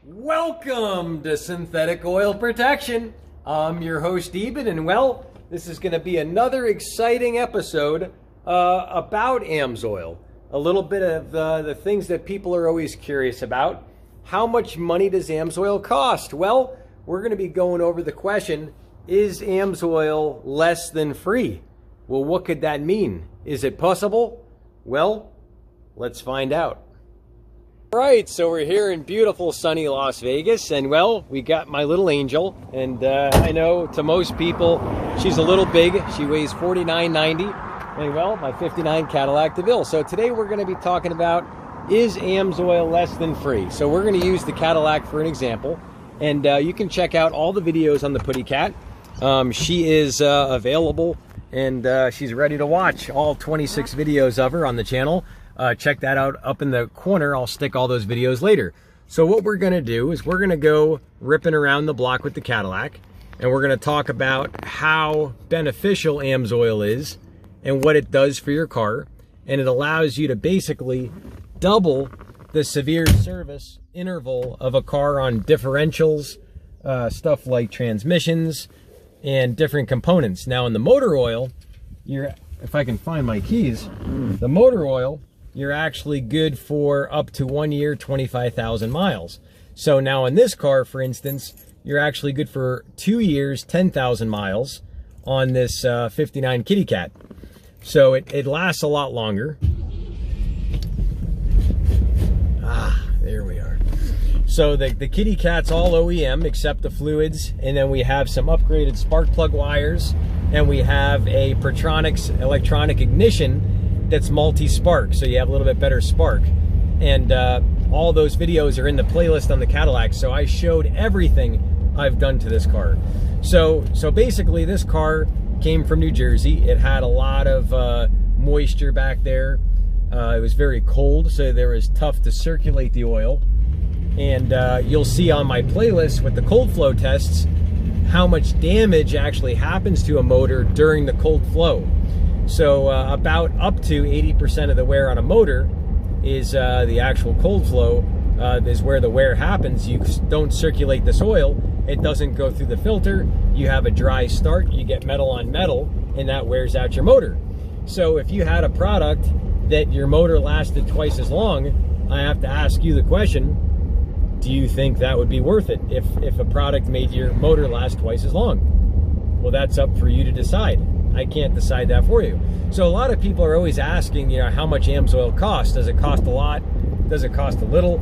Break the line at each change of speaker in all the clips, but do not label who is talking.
Welcome to Synthetic Oil Protection. I'm your host Eben, and well, this is going to be another exciting episode about Amsoil. A little bit of the things that people are always curious about. How much money does Amsoil cost? Well, we're going to be going over the question, is Amsoil less than free? Well, what could that mean? Is it possible? Well, let's find out. All right, so we're here in beautiful sunny Las Vegas, and well, we got my little angel, and I know to most people she's a little big. She weighs 49.90, and well, my 59 Cadillac DeVille. So today we're going to be talking about, is Amsoil less than free? So we're going to use the Cadillac for an example, and you can check out all the videos on the Putty Cat. She is available, and she's ready to watch all 26 videos of her on the channel. Check that out up in the corner. I'll stick all those videos later. So what we're going to do is we're going to go ripping around the block with the Cadillac, and we're going to talk about how beneficial Amsoil is and what it does for your car. And it allows you to basically double the severe service interval of a car on differentials, stuff like transmissions and different components. Now in the motor oil, if I can find my keys, the motor oil, you're actually good for up to 1 year, 25,000 miles. So now in this car, for instance, you're actually good for 2 years, 10,000 miles on this 59 Kitty Cat. So it lasts a lot longer. There we are. So the Kitty Cat's all OEM except the fluids, and then we have some upgraded spark plug wires, and we have a Pertronix electronic ignition that's multi-spark, so you have a little bit better spark. And all those videos are in the playlist on the Cadillac, so I showed everything I've done to this car. So basically this car came from New Jersey. It had a lot of moisture back there. It was very cold, so it was tough to circulate the oil. And you'll see on my playlist with the cold flow tests how much damage actually happens to a motor during the cold flow. So about up to 80% of the wear on a motor is the actual cold flow, is where the wear happens. You don't circulate this oil, it doesn't go through the filter, you have a dry start, you get metal on metal, and that wears out your motor. So if you had a product that your motor lasted twice as long, I have to ask you the question, do you think that would be worth it if a product made your motor last twice as long? Well, that's up for you to decide. I can't decide that for you. So a lot of people are always asking, how much Amsoil costs. Does it cost a lot? Does it cost a little?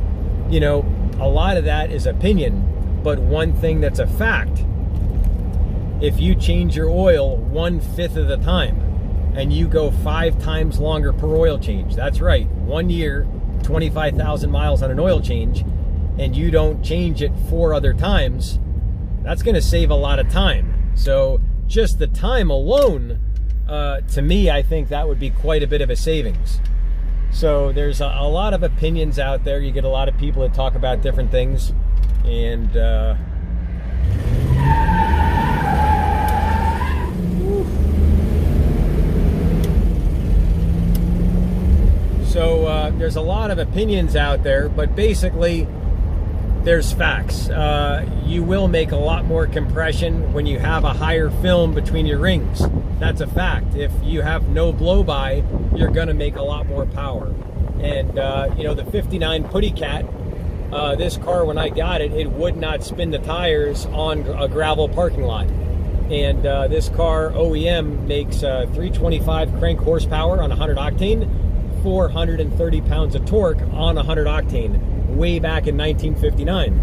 A lot of that is opinion, but one thing that's a fact, if you change your oil 1/5 of the time and you go 5 times longer per oil change, that's right, 1 year, 25,000 miles on an oil change, and you don't change it 4 other times, that's going to save a lot of time. So just the time alone, to me, I think that would be quite a bit of a savings. So there's a lot of opinions out there. You get a lot of people that talk about different things, and there's a lot of opinions out there, but basically there's facts. You will make a lot more compression when you have a higher film between your rings. That's a fact. If you have no blow-by, you're gonna make a lot more power. And the 59 Putty Cat, this car, when I got it, it would not spin the tires on a gravel parking lot. And this car, OEM, makes 325 crank horsepower on 100 octane, 430 pounds of torque on 100 octane. Way back in 1959.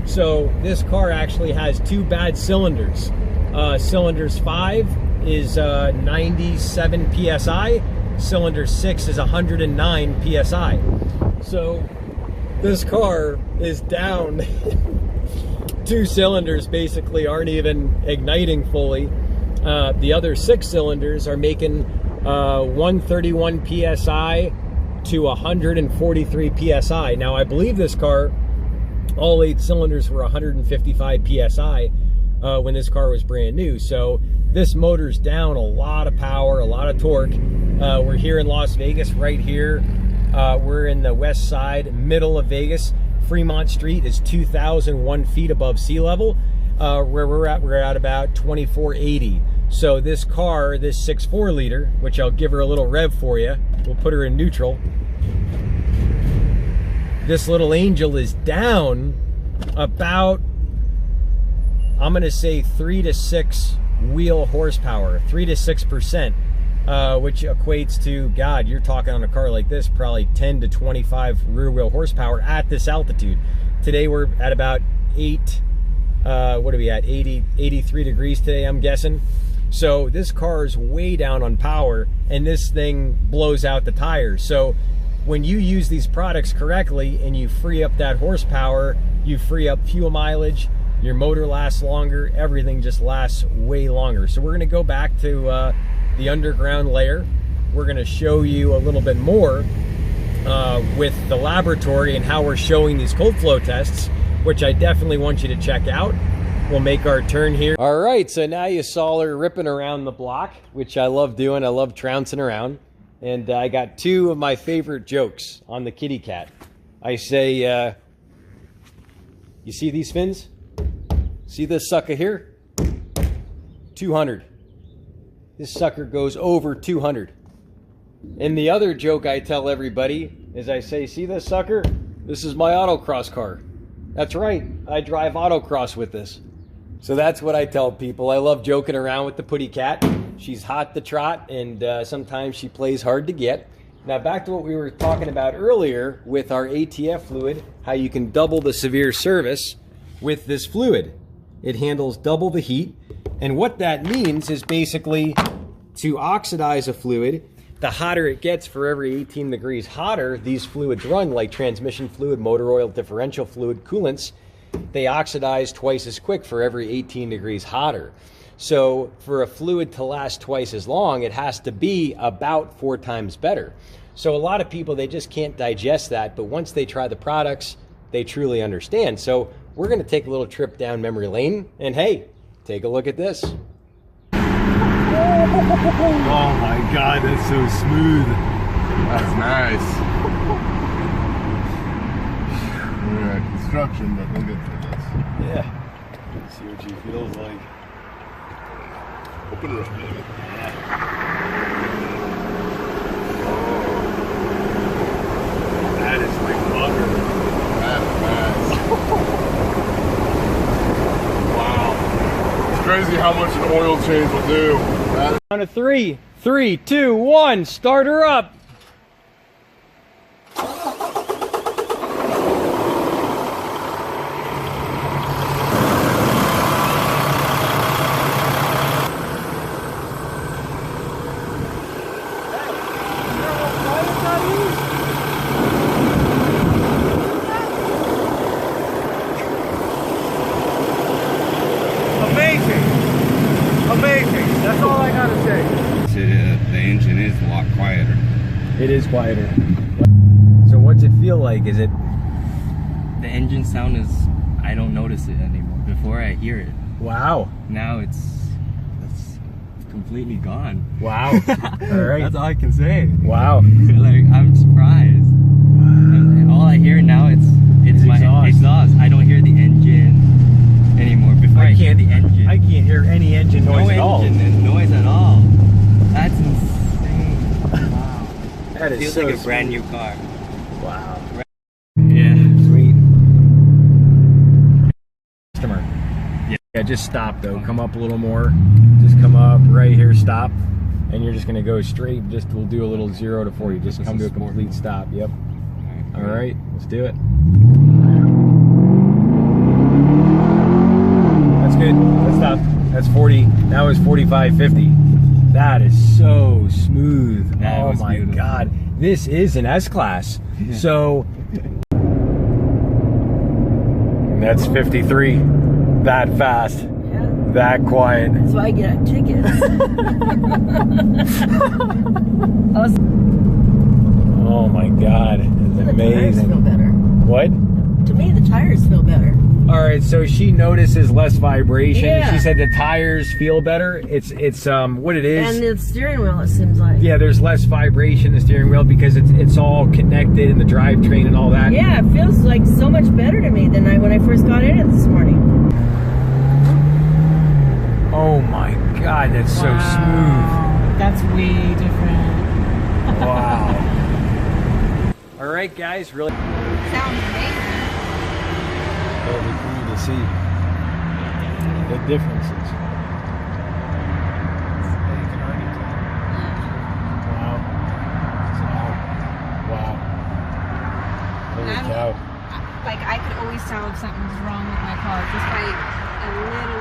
So this car actually has 2 bad cylinders. Cylinders 5 is 97 psi, cylinder 6 is 109 psi. So this car is down. 2 cylinders basically aren't even igniting fully. The other 6 cylinders are making 131 psi to 143 psi. Now I believe this car, all 8 cylinders were 155 psi when this car was brand new. So this motor's down a lot of power, a lot of torque. We're here in Las Vegas, right here. We're in the west side, middle of Vegas. Fremont Street is 2,001 feet above sea level. Where we're at about 2480. So this car, this 6.4 liter, which I'll give her a little rev for you, we'll put her in neutral. This little angel is down about, I'm gonna say 3 to 6 wheel horsepower, 3 to 6%, which equates to, God, you're talking on a car like this, probably 10 to 25 rear wheel horsepower at this altitude. Today we're at about 8, what are we at, 83 degrees today, I'm guessing. So this car is way down on power, and this thing blows out the tires. So when you use these products correctly and you free up that horsepower, you free up fuel mileage, your motor lasts longer, everything just lasts way longer. So we're gonna go back to the underground layer. We're gonna show you a little bit more with the laboratory and how we're showing these cold flow tests, which I definitely want you to check out. We'll make our turn here. All right, so now you saw her ripping around the block, which I love doing. I love trouncing around. And I got two of my favorite jokes on the kitty cat. I say, you see these fins? See this sucker here? 200. This sucker goes over 200. And the other joke I tell everybody is I say, see this sucker? This is my autocross car. That's right, I drive autocross with this. So that's what I tell people. I love joking around with the putty cat. She's hot to trot, and sometimes she plays hard to get. Now back to what we were talking about earlier with our ATF fluid, how you can double the severe service with this fluid. It handles double the heat, and what that means is basically to oxidize a fluid, the hotter it gets for every 18 degrees hotter, these fluids run, like transmission fluid, motor oil, differential fluid, coolants. They oxidize twice as quick for every 18 degrees hotter. So for a fluid to last twice as long, it has to be about 4 times better. So a lot of people, they just can't digest that, but once they try the products, they truly understand. So we're gonna take a little trip down memory lane, and hey, take a look at this.
Oh my God, that's so smooth.
That's nice. We're at construction, but we'll get through this.
Yeah. Let's see what she feels like.
Open it up, baby.
That is like butter.
That's nice.
Wow.
It's crazy how much an oil change will do.
On a 3, 3, 2, 1, start her up.
Amazing. That's all I gotta say.
The engine is a lot quieter.
It is quieter. So what's it feel like? Is it?
The engine sound is, I don't notice it anymore. Before I hear it.
Wow.
Now it's completely gone.
Wow. All right.
That's all I can say.
Wow.
Like, I'm surprised. And all I hear now, it's my exhaust. I don't hear the engine anymore. Before I hear the engine.
I can't hear any engine noise at all.
No engine noise at all. That's insane. Wow.
That is
feels
so
like a
sweet.
brand new car.
Wow.
Yeah.
Sweet. Customer. Yeah, just stop though. Come up a little more. Just come up right here, stop. And you're just gonna go straight. We'll do a little 0 to 40. Just come to a complete stop. Yep. All right, let's do it. That's good. Let's stop. That's 40. That was 45, 50. That is so smooth.
That
oh
was
my
beautiful.
God. This is an S-Class. So that's 53. That fast.
Yeah.
That quiet.
That's why I get tickets.
Oh my God. It's
The tires feel
amazing.
better.
What?
To me, the tires feel better.
All right, so she notices less vibration.
Yeah.
She said the tires feel better. It's what it is.
And the steering wheel, it seems like.
Yeah, there's less vibration in the steering wheel because it's all connected in the drivetrain and all that.
Yeah, it feels like so much better to me than when I first got in it this morning.
Oh my God, that's so smooth.
That's way different.
Wow. All right, guys, really.
Sounds amazing.
Really cool to see the differences. Wow. Wow. Holy cow.
Like, I could always tell if something's wrong with my car just by a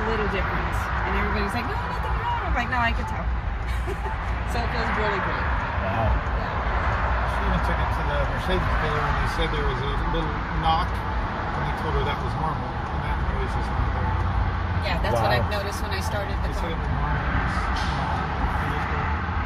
little difference. And everybody's like, no, nothing wrong. I'm like, no, I could tell. So it feels really great.
Wow.
Sheena took it to the Mercedes dealer and they said there was a little knock, and they told her that was normal, and that noise is not there.
Yeah, that's what
Wow.
I've noticed when I started the
They said it
car.
was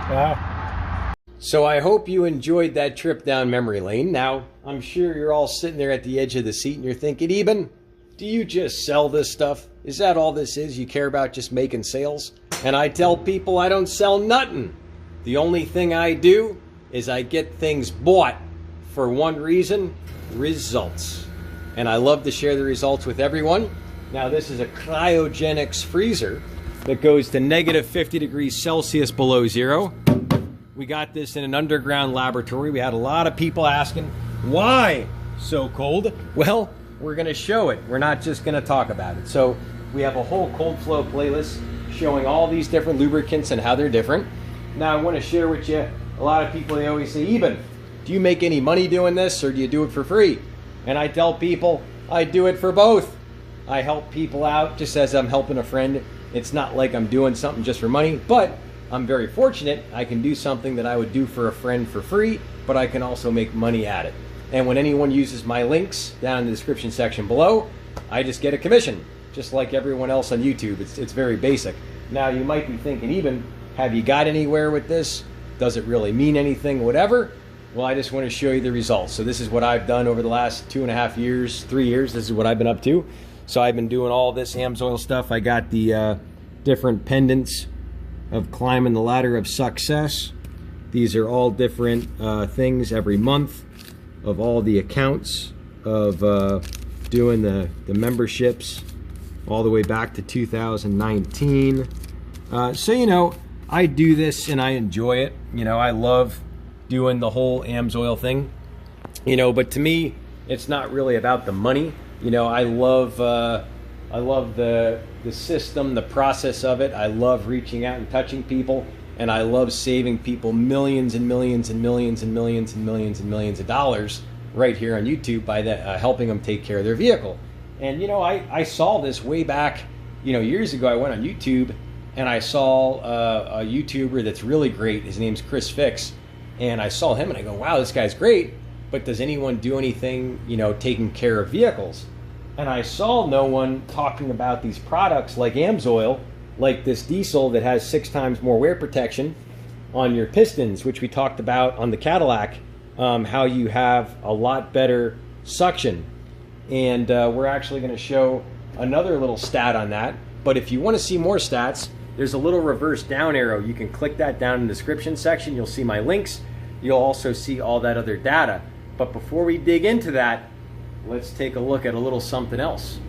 normal.
Wow. So I hope you enjoyed that trip down memory lane. Now, I'm sure you're all sitting there at the edge of the seat and you're thinking, Eben, do you just sell this stuff? Is that all this is? You care about just making sales? And I tell people I don't sell nothing. The only thing I do is I get things bought for one reason, results. And I love to share the results with everyone. Now, this is a cryogenics freezer that goes to negative 50 degrees Celsius below zero. We got this in an underground laboratory. We had a lot of people asking, why so cold? Well, we're going to show it. We're not just going to talk about it. So we have a whole cold flow playlist showing all these different lubricants and how they're different. Now, I want to share with you, a lot of people, they always say, Eben, do you make any money doing this or do you do it for free? And I tell people, I do it for both. I help people out just as I'm helping a friend. It's not like I'm doing something just for money, but I'm very fortunate. I can do something that I would do for a friend for free, but I can also make money at it. And when anyone uses my links down in the description section below, I just get a commission, just like everyone else on YouTube. It's very basic. Now, you might be thinking, Eben, have you got anywhere with this? Does it really mean anything, whatever? Well, I just want to show you the results. So this is what I've done over the last 2.5 years, 3 years. This is what I've been up to. So I've been doing all this Amsoil stuff. I got the different pendants of climbing the ladder of success. These are all different things every month of all the accounts of doing the memberships all the way back to 2019. So, you know, I do this and I enjoy it. You know, I love doing the whole Amsoil thing, you know, but to me, it's not really about the money. You know, I love the system, the process of it. I love reaching out and touching people, and I love saving people millions and millions and millions and millions and millions and millions of dollars right here on YouTube by helping them take care of their vehicle. And you know, I saw this way back, you know, years ago. I went on YouTube and I saw a YouTuber that's really great. His name's Chris Fix, and I saw him and I go, wow, this guy's great, but does anyone do anything, you know, taking care of vehicles? And I saw no one talking about these products like Amsoil, like this diesel that has 6 times more wear protection on your pistons, which we talked about on the Cadillac, how you have a lot better suction. And we're actually going to show another little stat on that. But if you want to see more stats, there's a little reverse down arrow. You can click that down in the description section. You'll see my links. You'll also see all that other data. But before we dig into that, let's take a look at a little something else.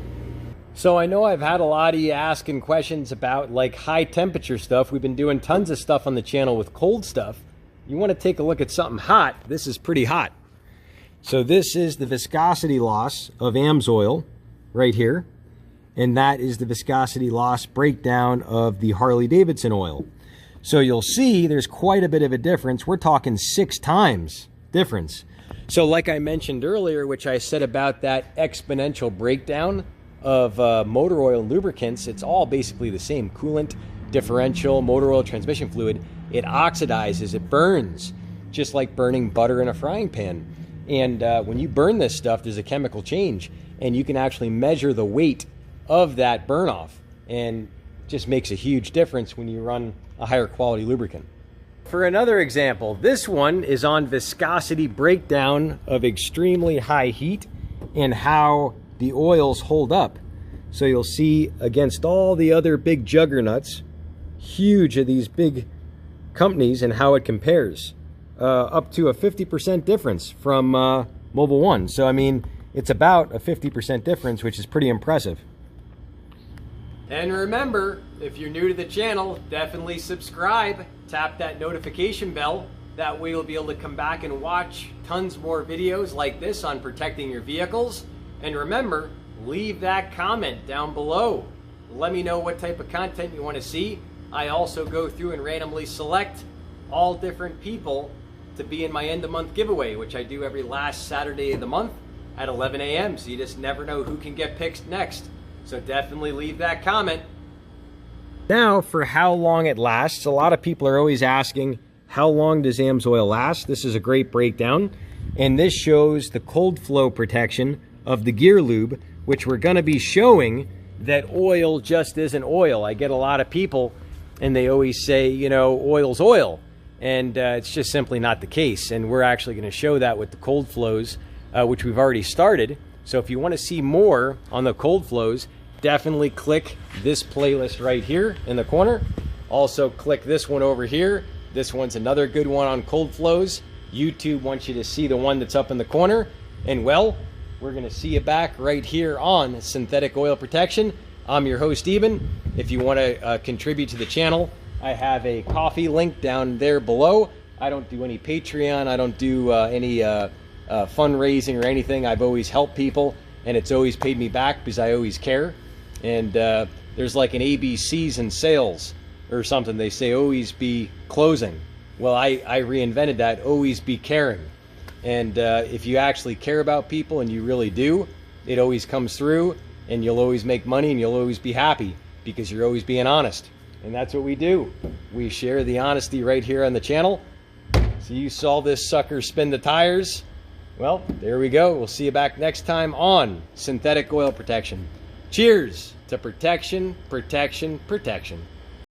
So I know I've had a lot of you asking questions about like high temperature stuff. We've been doing tons of stuff on the channel with cold stuff. You want to take a look at something hot. This is pretty hot. So this is the viscosity loss of Amsoil right here. And that is the viscosity loss breakdown of the Harley-Davidson oil. So you'll see there's quite a bit of a difference. We're talking 6 times difference. So like I mentioned earlier, which I said about that exponential breakdown of motor oil and lubricants, it's all basically the same. Coolant, differential, motor oil, transmission fluid. It oxidizes, it burns, just like burning butter in a frying pan. And when you burn this stuff, there's a chemical change, and you can actually measure the weight of that burn off, and just makes a huge difference when you run a higher quality lubricant. For another example, this one is on viscosity breakdown of extremely high heat and how the oils hold up. So you'll see against all the other big juggernauts, huge of these big companies, and how it compares. Up to a 50% difference from Mobil 1. So I mean, it's about a 50% difference, which is pretty impressive. And remember, if you're new to the channel, definitely subscribe. Tap that notification bell. That way you'll be able to come back and watch tons more videos like this on protecting your vehicles. And remember, leave that comment down below. Let me know what type of content you want to see. I also go through and randomly select all different people to be in my end of month giveaway, which I do every last Saturday of the month at 11 a.m. So you just never know who can get picked next. So definitely leave that comment. Now for how long it lasts. A lot of people are always asking, how long does Amsoil last? This is a great breakdown. And this shows the cold flow protection of the gear lube, which we're going to be showing that oil just isn't oil. I get a lot of people and they always say, you know, oil's oil. And it's just simply not the case. And we're actually going to show that with the cold flows, which we've already started. So if you want to see more on the cold flows, definitely click this playlist right here in the corner. Also click this one over here. This one's another good one on cold flows. YouTube wants you to see the one that's up in the corner. And well, we're going to see you back right here on synthetic oil protection. I'm your host, Eben. If you want to contribute to the channel, I have a coffee link down there below. I don't do any Patreon. I don't do any fundraising or anything. I've always helped people, and it's always paid me back because I always care. And there's like an ABCs in sales or something. They say always be closing. Well, I reinvented that, always be caring. And if you actually care about people, and you really do, it always comes through, and you'll always make money, and you'll always be happy because you're always being honest. And that's what we do. We share the honesty right here on the channel. So you saw this sucker spin the tires. Well, there we go. We'll see you back next time on synthetic oil protection. Cheers to protection, protection, protection.